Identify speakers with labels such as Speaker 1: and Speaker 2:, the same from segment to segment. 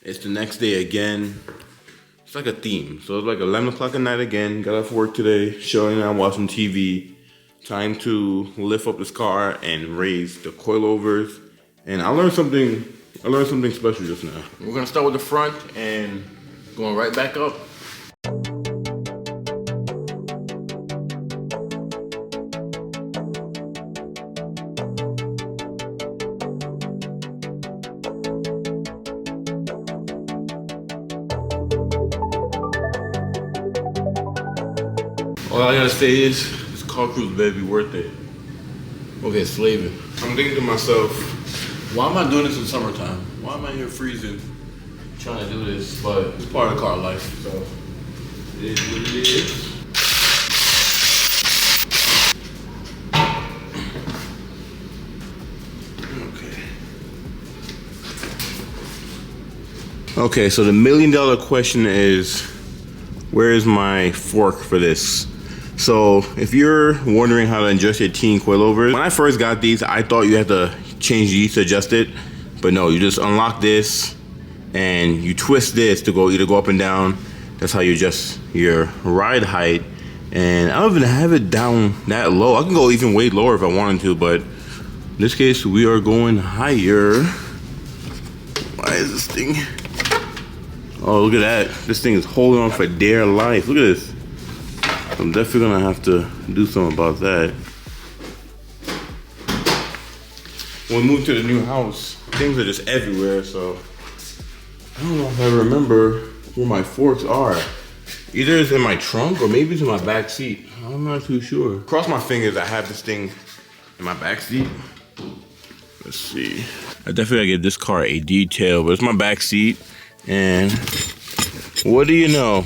Speaker 1: It's the next day again. It's like a theme. So it's like 11 o'clock at night again. Got off work today, chilling out, watching TV. Time to lift up this car and raise the coilovers. And I learned something special just now. We're gonna start with the front and going right back up. All I gotta say is, this car cruise better be worth it. Okay, slaving. I'm thinking to myself, why am I doing this in summertime? Why am I here freezing, trying to do this? But it's part of car life, so it is what it is. Okay, so the $1 million question is, where is my fork for this? So if you're wondering how to adjust your teen coilovers, when I first got these, I thought you had to change these to adjust it, but no, you just unlock this and you twist this to either go up and down. That's how you adjust your ride height. And I don't even have it down that low. I can go even way lower if I wanted to, but in this case, we are going higher. Why is this thing? Oh, look at that. This thing is holding on for dear life. Look at this. I'm definitely gonna have to do something about that. When we moved to the new house, things are just everywhere, so I don't know if I remember where my forks are. Either it's in my trunk or maybe it's in my back seat. I'm not too sure. Cross my fingers, I have this thing in my back seat. Let's see. I definitely gotta give this car a detail, but it's my back seat. And what do you know?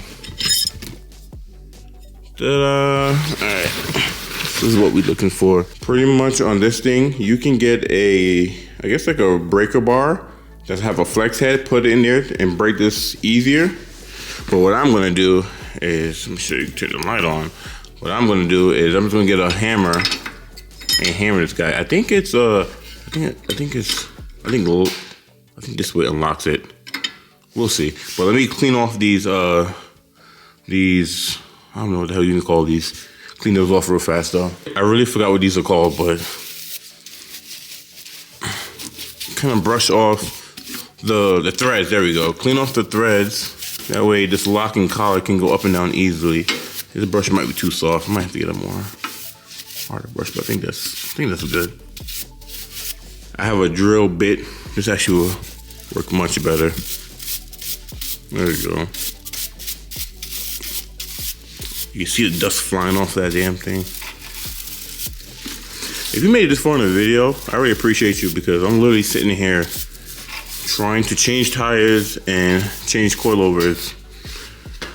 Speaker 1: Ta-da! Alright, this is what we're looking for. Pretty much on this thing, you can get I guess like a breaker bar that have a flex head, put it in there and break this easier. But what I'm gonna do is, let me show you, turn the light on. What I'm gonna do is I'm just gonna get a hammer and hammer this guy. I think it's I think this way unlocks it. We'll see. But let me clean off these, I don't know what the hell you can call these. Clean those off real fast though. I really forgot what these are called, but kind of brush off the threads. There we go. Clean off the threads. That way this locking collar can go up and down easily. This brush might be too soft. I might have to get a more harder brush, but I think that's good. I have a drill bit. This actually will work much better. There we go. You can see the dust flying off that damn thing. If you made it this far in the video, I really appreciate you, because I'm literally sitting here trying to change tires and change coilovers.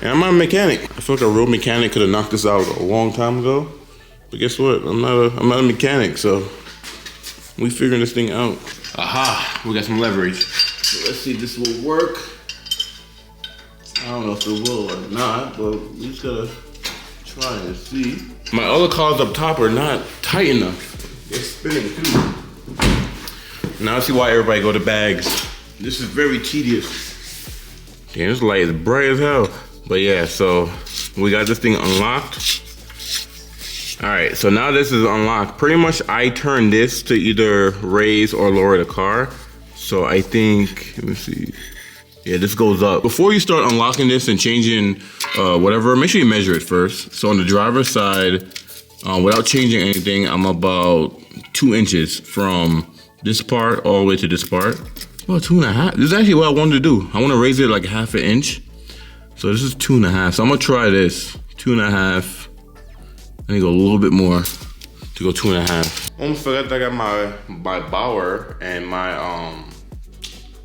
Speaker 1: And I'm not a mechanic. I feel like a real mechanic could have knocked this out a long time ago. But guess what? I'm not a mechanic, so we figuring this thing out. Aha, we got some leverage. So let's see if this will work. I don't know if it will or not, but we just gotta try and see. My other cars up top are not tight enough. They're spinning too. Now I see why everybody go to bags. This is very tedious. Damn, this light is bright as hell. But yeah, so we got this thing unlocked. All right, so now this is unlocked. Pretty much I turn this to either raise or lower the car. So I think, let me see. Yeah, this goes up. Before you start unlocking this and changing whatever, make sure you measure it first. So on the driver's side, without changing anything, I'm about 2 inches from this part all the way to this part. Well, 2.5. This is actually what I wanted to do. I want to raise it like 1/2 inch. So this is 2.5. So I'm gonna try this. 2.5. I need to go a little bit more to go 2.5. Almost forgot that I got my Bauer and my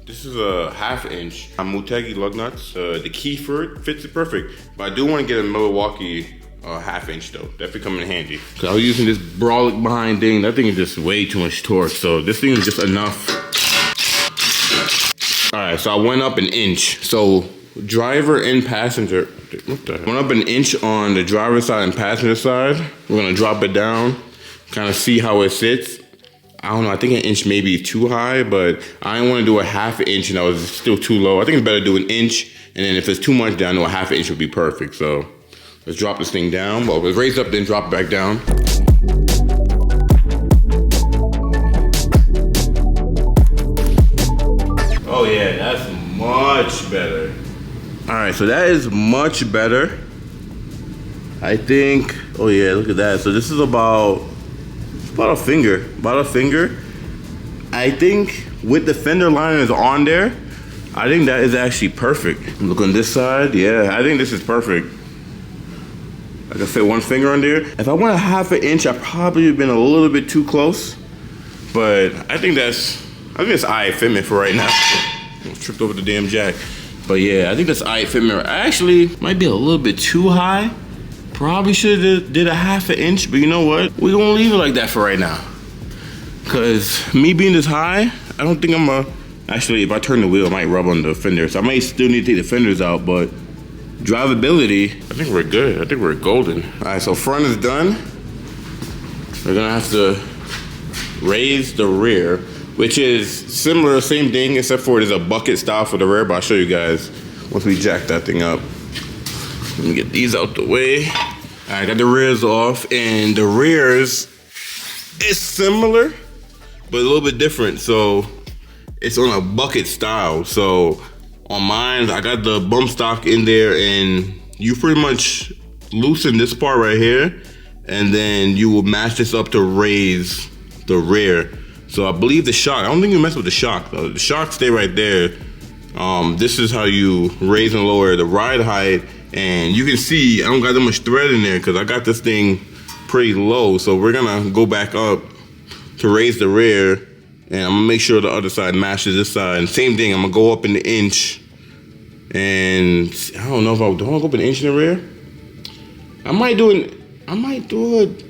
Speaker 1: this is a 1/2 inch. Mutegi lug nuts. The key for it fits it perfect. But I do want to get a Milwaukee 1/2 inch though. Definitely come in handy. Cause I was using this brolic behind thing. That thing is just way too much torque. So this thing is just enough. All right, so I went up 1 inch. So driver and passenger. What the heck? Went up 1 inch on the driver's side and passenger side. We're gonna drop it down, kind of see how it sits. I don't know, I think an inch may be too high, but I didn't want to do a half an inch and that was still too low. I think it's better to do an inch, and then if it's too much, then I know a half an inch would be perfect. So let's drop this thing down. Well, let's raise up, then drop it back down. Oh yeah, that's much better. All right, so that is much better. I think, oh yeah, look at that. So this is about a finger, I think with the fender liners on there, I think that is actually perfect. Look on this side, yeah, I think this is perfect. I can fit one finger on there. If I went a half an inch, I probably would have been a little bit too close. But I think it's alright fitment for right now. I tripped over the damn jack. But yeah, I think that's alright fitment. I actually might be a little bit too high. Probably should have did a half an inch, but you know what? We're gonna leave it like that for right now. Cause me being this high, I don't think actually if I turn the wheel, it might rub on the fenders. So I might still need to take the fenders out, but drivability, I think we're good. I think we're golden. All right, so front is done. We're gonna have to raise the rear, which is similar, same thing, except for there's a bucket style for the rear, but I'll show you guys once we jack that thing up. Let me get these out the way. All right, got the rears off, and the rears is similar, but a little bit different. So it's on a bucket style. So on mine, I got the bump stock in there, and you pretty much loosen this part right here, and then you will match this up to raise the rear. So I believe the shock, I don't think you mess with the shock though. The shock stay right there. This is how you raise and lower the ride height. And you can see I don't got that much thread in there because I got this thing pretty low. So we're gonna go back up to raise the rear, and I'm gonna make sure the other side matches this side. And same thing, I'm gonna go up an inch. And I don't know if do I wanna go up an inch in the rear? I might do it.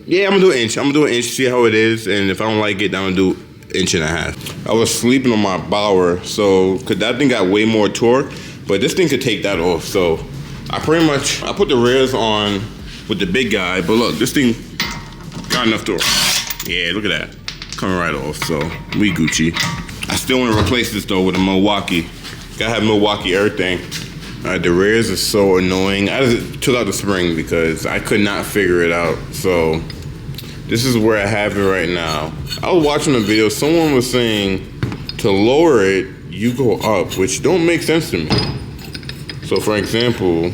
Speaker 1: Yeah, I'm gonna do an inch. I'm gonna do an inch, see how it is. And if I don't like it, then I'm gonna do inch and a half. I was sleeping on my Bauer, so cause that thing got way more torque, but this thing could take that off. So I put the rears on with the big guy, but look, this thing got enough torque. Yeah, look at that. Coming right off, so we Gucci. I still want to replace this though with a Milwaukee. Gotta have Milwaukee everything. All right, the rears are so annoying. I just took out the spring because I could not figure it out. So this is where I have it right now. I was watching a video, someone was saying to lower it, you go up, which don't make sense to me. So for example,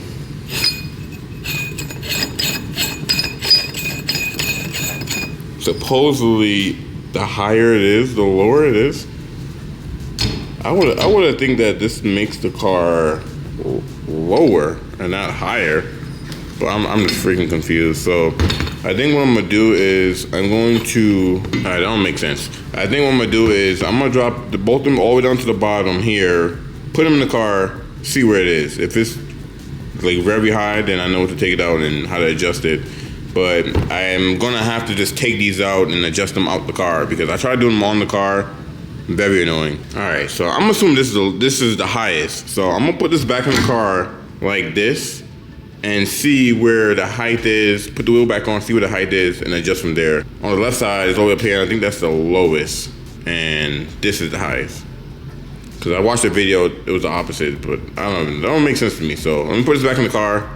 Speaker 1: supposedly the higher it is, the lower it is. I would think that this makes the car lower and not higher, but I'm just freaking confused. So I think what I'm gonna do is all right, that don't make sense. I think what I'm gonna do is I'm gonna drop both of them all the way down to the bottom here, put them in the car, see where it is. If it's like very high, then I know to take it out and how to adjust it. But I'm gonna have to just take these out and adjust them out the car because I tried doing them on the car. Very annoying. All right, so I'm assuming this is the highest. So I'm gonna put this back in the car like this and see where the height is. Put the wheel back on, see where the height is, and adjust from there. On the left side is all the way up here. I think that's the lowest, and this is the highest. Because I watched the video, it was the opposite, but I don't know, that don't make sense to me. So let me put this back in the car,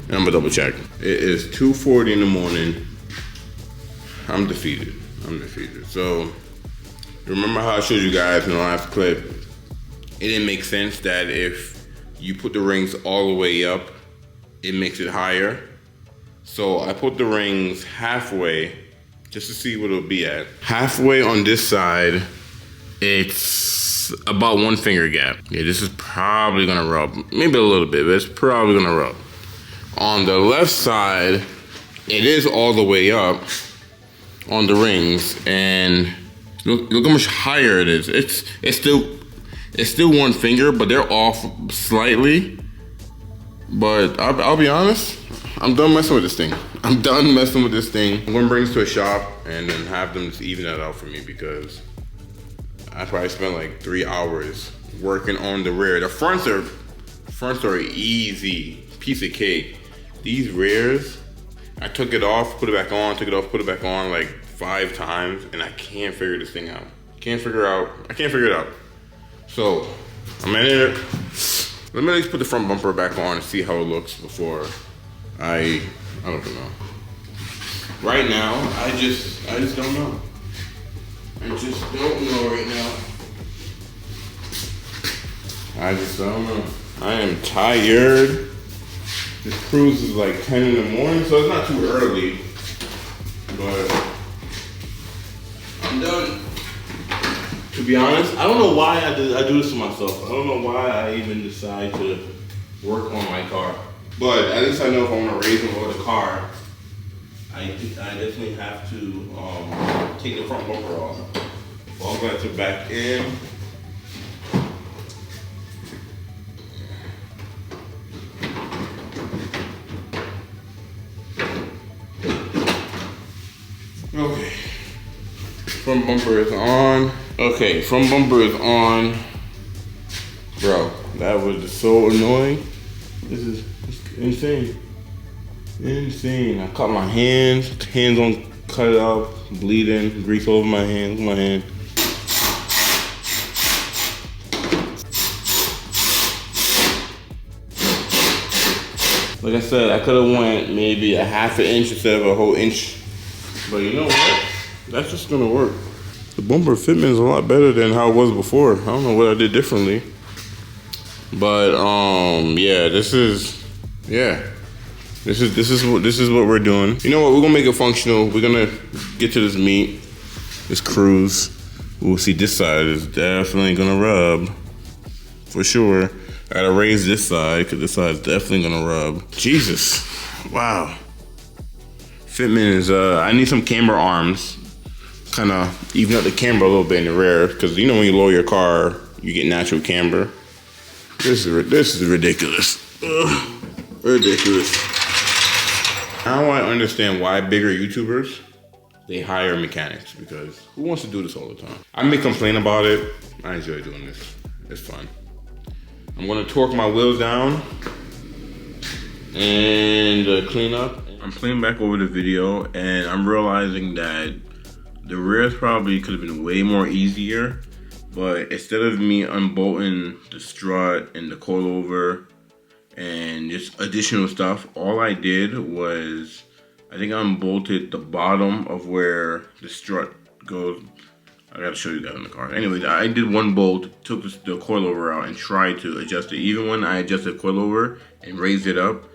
Speaker 1: and I'm gonna double check. It is 2:40 in the morning. I'm defeated. So remember how I showed you guys in the last clip, it didn't make sense that if you put the rings all the way up, it makes it higher. So I put the rings halfway just to see what it'll be at. Halfway on this side, it's about 1 finger gap. Yeah, this is probably gonna rub. Maybe a little bit, but it's probably gonna rub. On the left side, it is all the way up on the rings, and look how much higher it is. It's still 1 finger, but they're off slightly. But I'll be honest, I'm done messing with this thing. I'm gonna bring this to a shop and then have them just even that out for me because I probably spent like 3 hours working on the rear. The fronts are easy, piece of cake. These rears, I took it off, put it back on, took it off, put it back on like 5 times and I can't figure this thing out. I can't figure it out. So, I'm in it. Let me at least put the front bumper back on and see how it looks before I don't know. Right now, I just don't know. I just don't know right now. I just don't know. I am tired. This cruise is like 10 in the morning, so it's not too early. But I'm done. To be honest, I don't know why I do this to myself. I don't know why I even decide to work on my car. But at least I know if I want to raise and lower the car, I definitely have to take the front bumper off. All that to back in. Okay. Front bumper is on. Okay, front bumper is on. Bro, that was so annoying. This is insane. Insane. I cut my hands on cut it off, bleeding, grease all over my hand. Like I said, I could have went maybe a half an inch instead of a whole inch. But you know what? That's just gonna work. The bumper fitment is a lot better than how it was before. I don't know what I did differently. But yeah, this is what we're doing. You know what? We're gonna make it functional. We're gonna get to this meet, this cruise. We'll see, this side is definitely gonna rub, for sure. I gotta raise this side because this side is definitely gonna rub. Jesus, wow. Fitment is, I need some camber arms. Kind of even up the camber a little bit in the rear, because you know when you lower your car, you get natural camber. This is ridiculous. Ugh, ridiculous. Now I understand why bigger YouTubers, they hire mechanics, because who wants to do this all the time? I may complain about it. I enjoy doing this. It's fun. I'm gonna torque my wheels down and clean up. I'm playing back over the video and I'm realizing that the rears probably could have been way more easier, but instead of me unbolting the strut and the coilover and just additional stuff, all I did was, I think I unbolted the bottom of where the strut goes. I gotta show you guys in the car. Anyways, I did one bolt, took the coilover out and tried to adjust it. Even when I adjusted coilover and raised it up,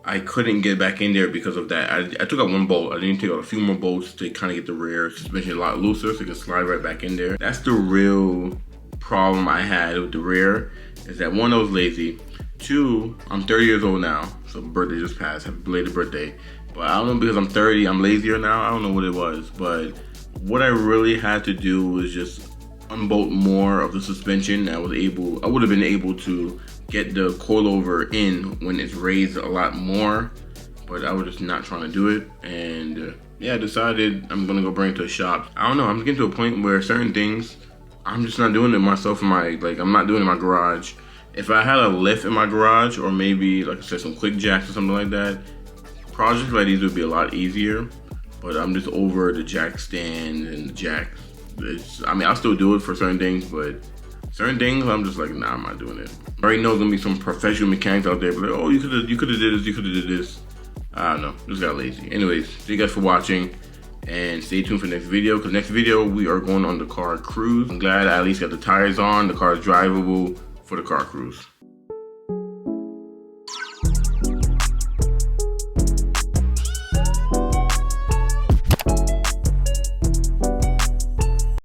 Speaker 1: I couldn't get back in there because of that. I took out one bolt. I didn't take out a few more bolts to kind of get the rear suspension a lot looser so it can slide right back in there. That's the real problem I had with the rear, is that one, I was lazy. Two, I'm 30 years old now, so birthday just passed. Happy belated birthday. But I don't know, because I'm 30, I'm lazier now. I don't know what it was, but what I really had to do was just unbolt more of the suspension. I would have been able to get the coilover in when it's raised a lot more, but I was just not trying to do it. And yeah, I decided I'm gonna go bring it to a shop. I don't know, I'm getting to a point where certain things, I'm just not doing it myself I'm not doing it in my garage. If I had a lift in my garage, or maybe, like I said, some quick jacks or something like that, projects like these would be a lot easier. But I'm just over the jack stand and the jacks. I mean, I'll still do it for certain things, but certain things, I'm just like, nah, I'm not doing it. I already know there's gonna be some professional mechanics out there, but like, oh, you could have did this, you could have did this. I don't know, just got lazy. Anyways, thank you guys for watching, and stay tuned for the next video, because next video, we are going on the car cruise. I'm glad I at least got the tires on, the car is drivable for the car cruise.